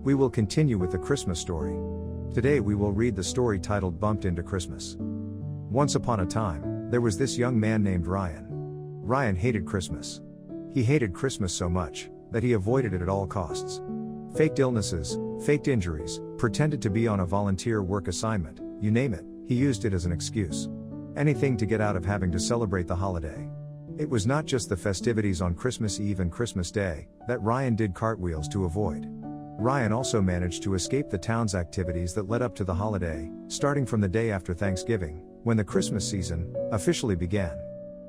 We will continue with the Christmas story. Today we will read the story titled Bumped into Christmas. Once upon a time, there was this young man named Ryan. Ryan hated Christmas. He hated Christmas so much that he avoided it at all costs. Faked illnesses, faked injuries, pretended to be on a volunteer work assignment, you name it, he used it as an excuse. Anything to get out of having to celebrate the holiday. It was not just the festivities on Christmas Eve and Christmas Day that Ryan did cartwheels to avoid. Ryan also managed to escape the town's activities that led up to the holiday, starting from the day after Thanksgiving, when the Christmas season officially began.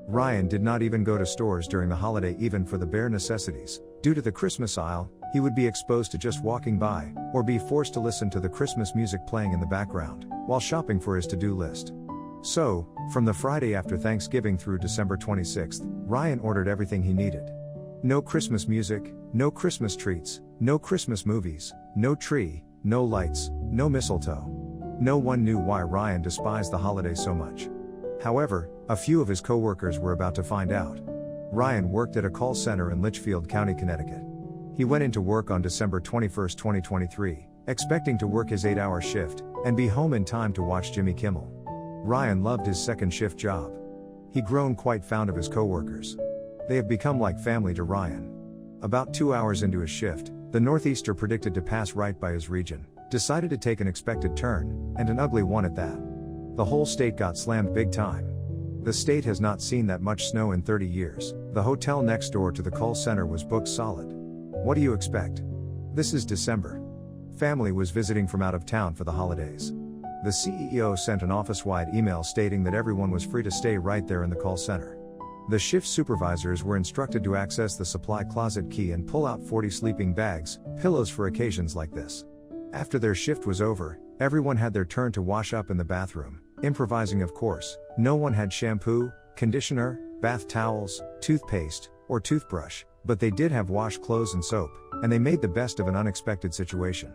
Ryan did not even go to stores during the holiday even for the bare necessities. Due to the Christmas aisle, he would be exposed to just walking by, or be forced to listen to the Christmas music playing in the background, while shopping for his to-do list. So, from the Friday after Thanksgiving through December 26th, Ryan ordered everything he needed. No Christmas music, no Christmas treats, no Christmas movies, no tree, no lights, no mistletoe. No one knew why Ryan despised the holiday so much. However, a few of his coworkers were about to find out. Ryan worked at a call center in Litchfield County, Connecticut. He went into work on December 21, 2023, expecting to work his 8-hour shift and be home in time to watch Jimmy Kimmel. Ryan loved his second shift job. He'd grown quite fond of his coworkers. They have become like family to Ryan. About 2 hours into his shift, the northeaster, predicted to pass right by his region, decided to take an expected turn, and an ugly one at that. The whole state got slammed big time. The state has not seen that much snow in 30 years. The hotel next door to the call center was booked solid. What do you expect? This is December. Family was visiting from out of town for the holidays. The CEO sent an office-wide email stating that everyone was free to stay right there in the call center. The shift supervisors were instructed to access the supply closet key and pull out 40 sleeping bags, pillows for occasions like this. After their shift was over, everyone had their turn to wash up in the bathroom, improvising of course. No one had shampoo, conditioner, bath towels, toothpaste, or toothbrush, but they did have washcloths and soap, and they made the best of an unexpected situation.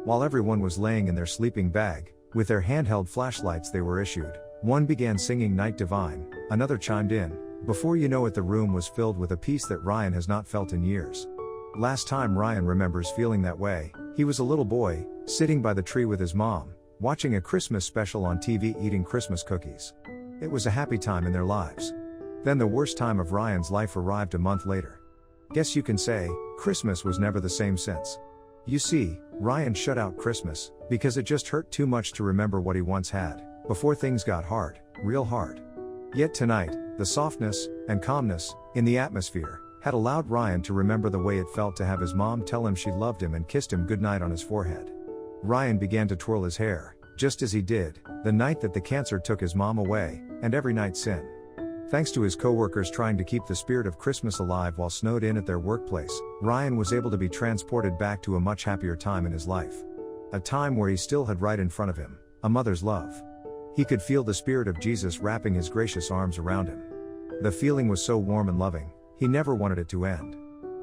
While everyone was laying in their sleeping bag, with their handheld flashlights they were issued, one began singing Night Divine, another chimed in. Before you know it, the room was filled with a peace that Ryan has not felt in years. Last time Ryan remembers feeling that way, he was a little boy, sitting by the tree with his mom, watching a Christmas special on TV, eating Christmas cookies. It was a happy time in their lives. Then the worst time of Ryan's life arrived a month later. Guess you can say, Christmas was never the same since. You see, Ryan shut out Christmas, because it just hurt too much to remember what he once had, before things got hard, real hard. Yet tonight, the softness and calmness in the atmosphere had allowed Ryan to remember the way it felt to have his mom tell him she loved him and kissed him goodnight on his forehead. Ryan began to twirl his hair, just as he did the night that the cancer took his mom away, and every night since. Thanks to his coworkers trying to keep the spirit of Christmas alive while snowed in at their workplace, Ryan was able to be transported back to a much happier time in his life. A time where he still had right in front of him a mother's love. He could feel the spirit of Jesus wrapping his gracious arms around him. The feeling was so warm and loving, he never wanted it to end.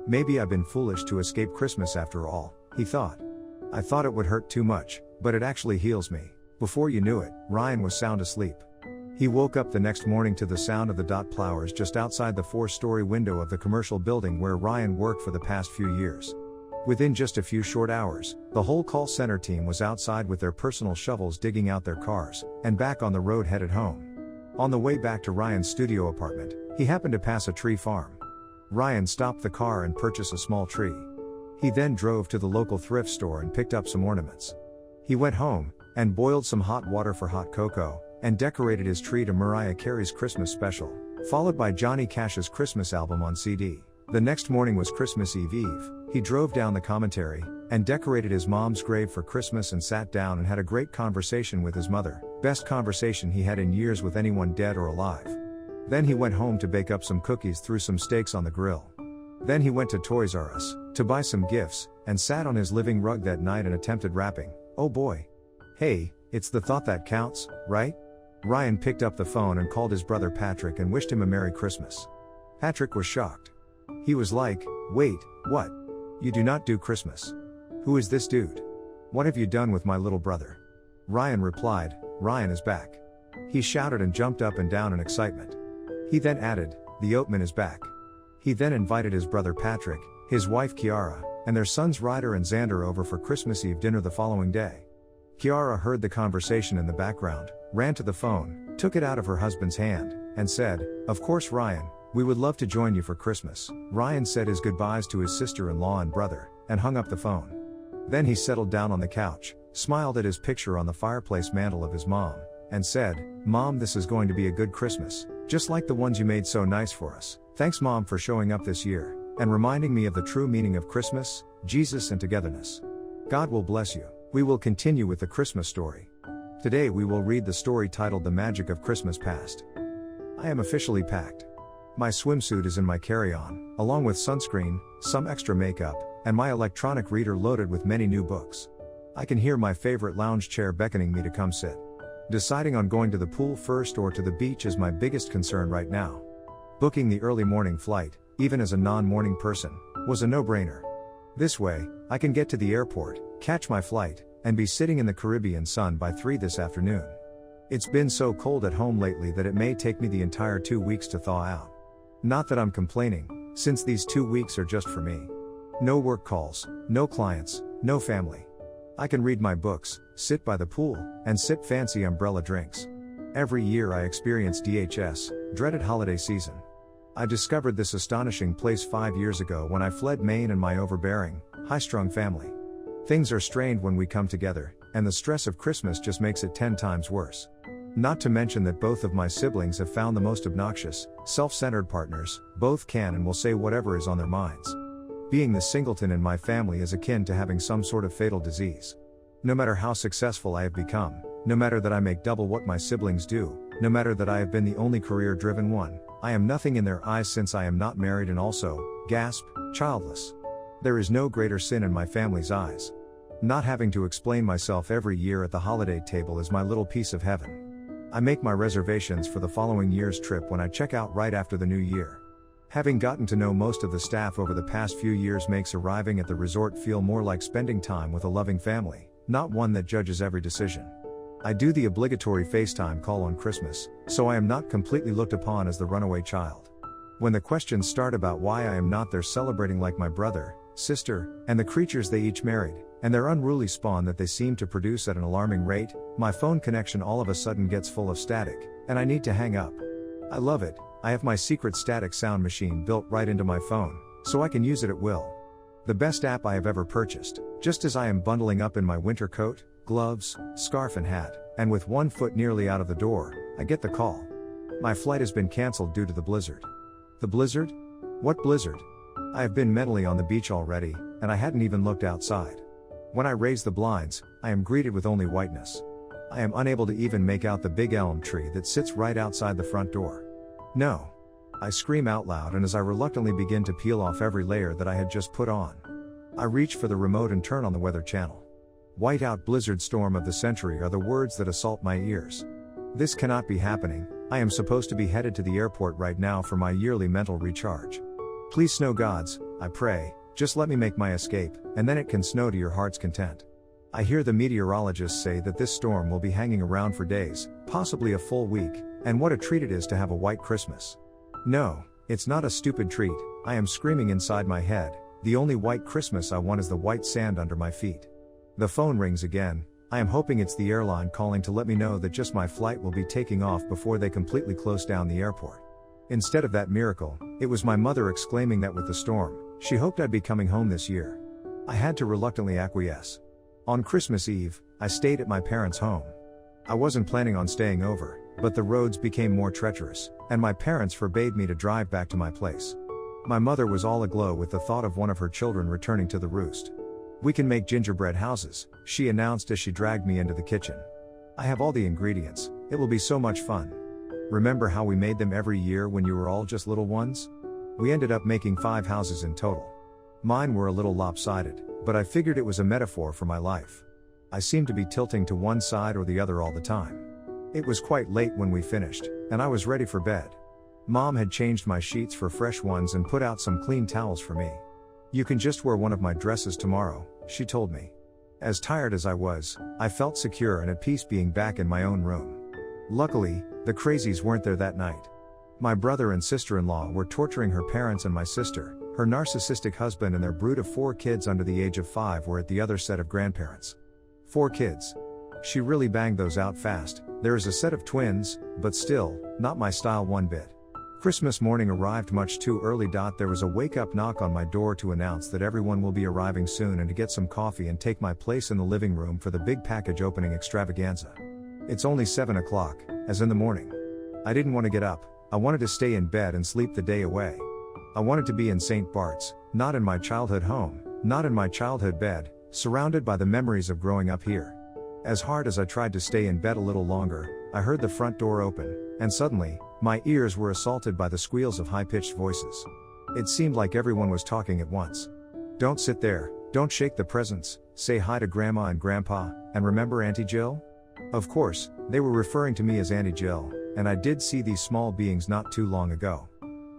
Maybe I've been foolish to escape Christmas after all, he thought. I thought it would hurt too much, but it actually heals me. Before you knew it, Ryan was sound asleep. He woke up the next morning to the sound of the dot plowers just outside the 4-story window of the commercial building where Ryan worked for the past few years. Within just a few short hours, the whole call center team was outside with their personal shovels digging out their cars, and back on the road headed home. On the way back to Ryan's studio apartment, he happened to pass a tree farm. Ryan stopped the car and purchased a small tree. He then drove to the local thrift store and picked up some ornaments. He went home, and boiled some hot water for hot cocoa, and decorated his tree to Mariah Carey's Christmas special, followed by Johnny Cash's Christmas album on CD. The next morning was Christmas Eve. He drove down the commentary, and decorated his mom's grave for Christmas and sat down and had a great conversation with his mother, best conversation he had in years with anyone dead or alive. Then he went home to bake up some cookies, threw some steaks on the grill. Then he went to Toys R Us, to buy some gifts, and sat on his living rug that night and attempted rapping. Oh boy. Hey, it's the thought that counts, right? Ryan picked up the phone and called his brother Patrick and wished him a Merry Christmas. Patrick was shocked. He was like, wait, what? You do not do Christmas? Who is this dude? What have you done with my little brother? Ryan replied, Ryan is back. He shouted and jumped up and down in excitement. He then added, the oatman is back. He then invited his brother Patrick, his wife Kiara, and their sons Ryder and Xander over for Christmas Eve dinner the following day. Kiara heard the conversation in the background, ran to the phone, took it out of her husband's hand, and said, "Of course, Ryan, we would love to join you for Christmas." Ryan said his goodbyes to his sister-in-law and brother, and hung up the phone. Then he settled down on the couch, smiled at his picture on the fireplace mantel of his mom, and said, "Mom, this is going to be a good Christmas, just like the ones you made so nice for us. Thanks, Mom, for showing up this year, and reminding me of the true meaning of Christmas, Jesus and togetherness. God will bless you." We will continue with the Christmas story. Today we will read the story titled The Magic of Christmas Past. I am officially packed. My swimsuit is in my carry-on, along with sunscreen, some extra makeup, and my electronic reader loaded with many new books. I can hear my favorite lounge chair beckoning me to come sit. Deciding on going to the pool first or to the beach is my biggest concern right now. Booking the early morning flight, even as a non-morning person, was a no-brainer. This way, I can get to the airport, catch my flight, and be sitting in the Caribbean sun by 3 this afternoon. It's been so cold at home lately that it may take me the entire 2 weeks to thaw out. Not that I'm complaining, since these 2 weeks are just for me. No work calls, no clients, no family. I can read my books, sit by the pool, and sip fancy umbrella drinks. Every year I experience DHS, dreaded holiday season. I discovered this astonishing place 5 years ago when I fled Maine and my overbearing, high-strung family. Things are strained when we come together, and the stress of Christmas just makes it 10 times worse. Not to mention that both of my siblings have found the most obnoxious, self-centered partners. Both can and will say whatever is on their minds. Being the singleton in my family is akin to having some sort of fatal disease. No matter how successful I have become, no matter that I make double what my siblings do, no matter that I have been the only career-driven one, I am nothing in their eyes since I am not married and also, gasp, childless. There is no greater sin in my family's eyes. Not having to explain myself every year at the holiday table is my little piece of heaven. I make my reservations for the following year's trip when I check out right after the new year. Having gotten to know most of the staff over the past few years makes arriving at the resort feel more like spending time with a loving family, not one that judges every decision. I do the obligatory FaceTime call on Christmas, so I am not completely looked upon as the runaway child. When the questions start about why I am not there celebrating like my brother, sister, and the creatures they each married, and their unruly spawn that they seem to produce at an alarming rate, my phone connection all of a sudden gets full of static, and I need to hang up. I love it. I have my secret static sound machine built right into my phone, so I can use it at will. The best app I have ever purchased. Just as I am bundling up in my winter coat, gloves, scarf and hat, and with one foot nearly out of the door, I get the call. My flight has been cancelled due to the blizzard. The blizzard? What blizzard? I have been mentally on the beach already, and I hadn't even looked outside. When I raise the blinds, I am greeted with only whiteness. I am unable to even make out the big elm tree that sits right outside the front door. No. I scream out loud, and as I reluctantly begin to peel off every layer that I had just put on, I reach for the remote and turn on the weather channel. Whiteout blizzard storm of the century are the words that assault my ears. This cannot be happening. I am supposed to be headed to the airport right now for my yearly mental recharge. Please snow gods, I pray, just let me make my escape, and then it can snow to your heart's content. I hear the meteorologists say that this storm will be hanging around for days, possibly a full week, and what a treat it is to have a white Christmas. No, it's not a stupid treat, I am screaming inside my head. The only white Christmas I want is the white sand under my feet. The phone rings again. I am hoping it's the airline calling to let me know that just my flight will be taking off before they completely close down the airport. Instead of that miracle, it was my mother exclaiming that with the storm, she hoped I'd be coming home this year. I had to reluctantly acquiesce. On Christmas Eve, I stayed at my parents' home. I wasn't planning on staying over, but the roads became more treacherous, and my parents forbade me to drive back to my place. My mother was all aglow with the thought of one of her children returning to the roost. "We can make gingerbread houses," she announced as she dragged me into the kitchen. "I have all the ingredients, it will be so much fun. Remember how we made them every year when you were all just little ones?" We ended up making 5 houses in total. Mine were a little lopsided, but I figured it was a metaphor for my life. I seemed to be tilting to one side or the other all the time. It was quite late when we finished, and I was ready for bed. Mom had changed my sheets for fresh ones and put out some clean towels for me. "You can just wear one of my dresses tomorrow," she told me. As tired as I was, I felt secure and at peace being back in my own room. Luckily, the crazies weren't there that night. My brother and sister-in-law were torturing her parents and my sister, Her narcissistic husband and their brood of 4 kids under the age of 5 were at the other set of grandparents. 4 kids. She really banged those out fast. There is a set of twins, but still, not my style one bit. Christmas morning arrived much too early. There was a wake-up knock on my door to announce that everyone will be arriving soon and to get some coffee and take my place in the living room for the big package opening extravaganza. It's only 7 o'clock, as in the morning. I didn't want to get up. I wanted to stay in bed and sleep the day away. I wanted to be in St. Bart's, not in my childhood home, not in my childhood bed, surrounded by the memories of growing up here. As hard as I tried to stay in bed a little longer, I heard the front door open, and suddenly, my ears were assaulted by the squeals of high-pitched voices. It seemed like everyone was talking at once. Don't sit there, don't shake the presents, say hi to Grandma and Grandpa, and remember Auntie Jill? Of course, they were referring to me as Auntie Jill, and I did see these small beings not too long ago.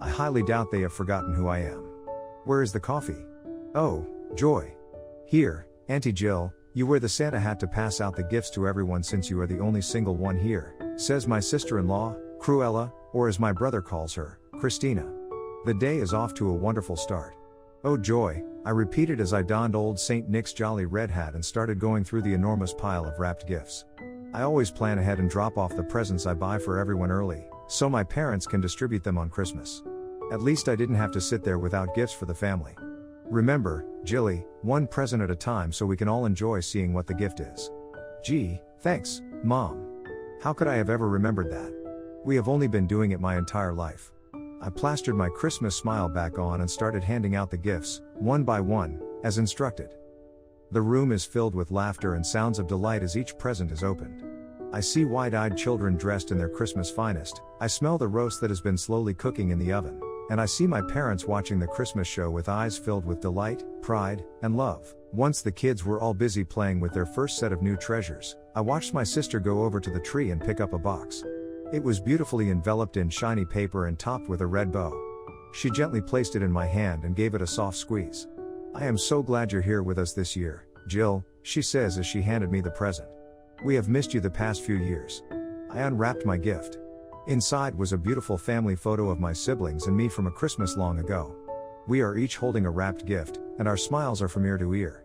I highly doubt they have forgotten who I am. Where is the coffee? Oh, joy. Here, Auntie Jill, you wear the Santa hat to pass out the gifts to everyone since you are the only single one here, says my sister-in-law, Cruella, or as my brother calls her, Christina. The day is off to a wonderful start. Oh joy, I repeated as I donned old St. Nick's jolly red hat and started going through the enormous pile of wrapped gifts. I always plan ahead and drop off the presents I buy for everyone early, so my parents can distribute them on Christmas. At least I didn't have to sit there without gifts for the family. Remember, Jilly, one present at a time so we can all enjoy seeing what the gift is. Gee, thanks, Mom. How could I have ever remembered that? We have only been doing it my entire life. I plastered my Christmas smile back on and started handing out the gifts, one by one, as instructed. The room is filled with laughter and sounds of delight as each present is opened. I see wide-eyed children dressed in their Christmas finest, I smell the roast that has been slowly cooking in the oven, and I see my parents watching the Christmas show with eyes filled with delight, pride, and love. Once the kids were all busy playing with their first set of new treasures, I watched my sister go over to the tree and pick up a box. It was beautifully enveloped in shiny paper and topped with a red bow. She gently placed it in my hand and gave it a soft squeeze. I am so glad you're here with us this year, Jill, she says as she handed me the present. We have missed you the past few years. I unwrapped my gift. Inside was a beautiful family photo of my siblings and me from a Christmas long ago. We are each holding a wrapped gift, and our smiles are from ear to ear.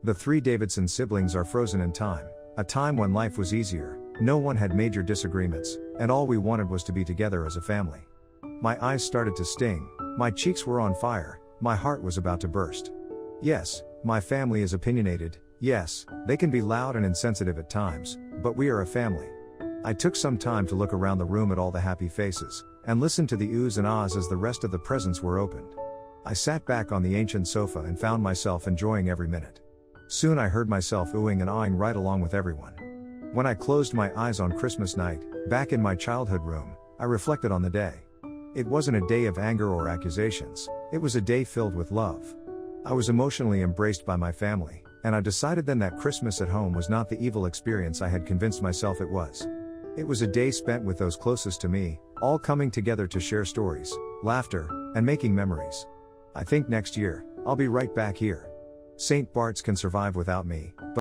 The 3 Davidson siblings are frozen in time, a time when life was easier, no one had major disagreements, and all we wanted was to be together as a family. My eyes started to sting, my cheeks were on fire, my heart was about to burst. Yes, my family is opinionated, yes, they can be loud and insensitive at times, but we are a family. I took some time to look around the room at all the happy faces, and listen to the oohs and ahs as the rest of the presents were opened. I sat back on the ancient sofa and found myself enjoying every minute. Soon I heard myself oohing and ahhing right along with everyone. When I closed my eyes on Christmas night, back in my childhood room, I reflected on the day. It wasn't a day of anger or accusations, it was a day filled with love. I was emotionally embraced by my family, and I decided then that Christmas at home was not the evil experience I had convinced myself it was. It was a day spent with those closest to me, all coming together to share stories, laughter, and making memories. I think next year, I'll be right back here. St. Bart's can survive without me, but